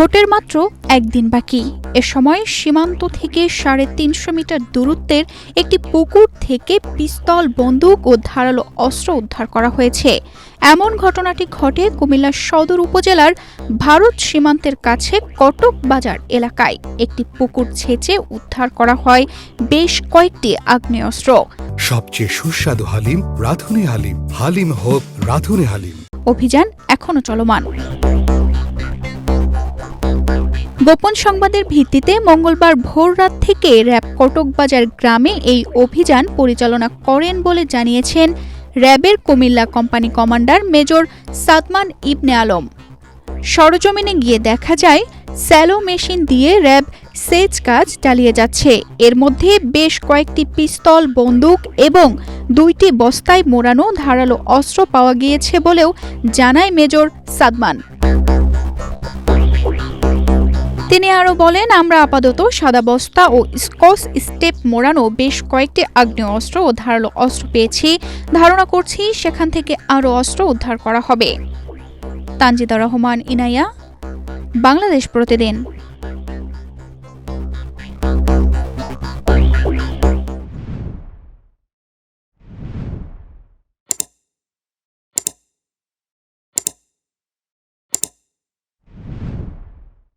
ভোটের মাত্র একদিন বাকি। এ সময় সীমান্ত থেকে ৩৫০ মিটার দূরত্বের একটি পুকুর থেকে পিস্তল, বন্দুক ও ধারালো অস্ত্র উদ্ধার করা হয়েছে। এমন ঘটনাটি ঘটে কুমিল্লা সদর উপজেলার ভারত সীমান্তের কাছে কটক বাজার এলাকায়। একটি পুকুর ছেঁচে উদ্ধার করা হয় বেশ কয়েকটি আগ্নেয়াস্ত্র। সবচেয়ে সুস্বাদু হালিম রাঁধুনি হালিম। হালিম হোক রাঁধুনি হালিম। অভিযান এখনো চলমান। গোপন সংবাদের ভিত্তিতে মঙ্গলবার ভোররাত থেকে র্যাব কটকবাজার গ্রামে এই অভিযান পরিচালনা করেন বলে জানিয়েছেন র্যাবের Comilla company commander major Sadman Ibne Alam. সরজমিনে গিয়ে দেখা যায় স্যালো মেশিন দিয়ে র্যাব সেচ কাজ চালিয়ে যাচ্ছে। এর মধ্যে বেশ কয়েকটি পিস্তল, বন্দুক এবং 2টি বস্তায় মোড়ানো ধারালো অস্ত্র পাওয়া গিয়েছে বলেও জানায় মেজর সাদমান। তিনি আরও বলেন, আমরা আপাতত সাদা বস্তা ও স্কচ স্টেপ মোড়ানো বেশ কয়েকটি আগ্নেয়াস্ত্র ও ধারালো অস্ত্র পেয়েছি। ধারণা করছি সেখান থেকে আরও অস্ত্র উদ্ধার করা হবে। তানজিদা রহমান, ইনায়া, বাংলাদেশ প্রতিদিন।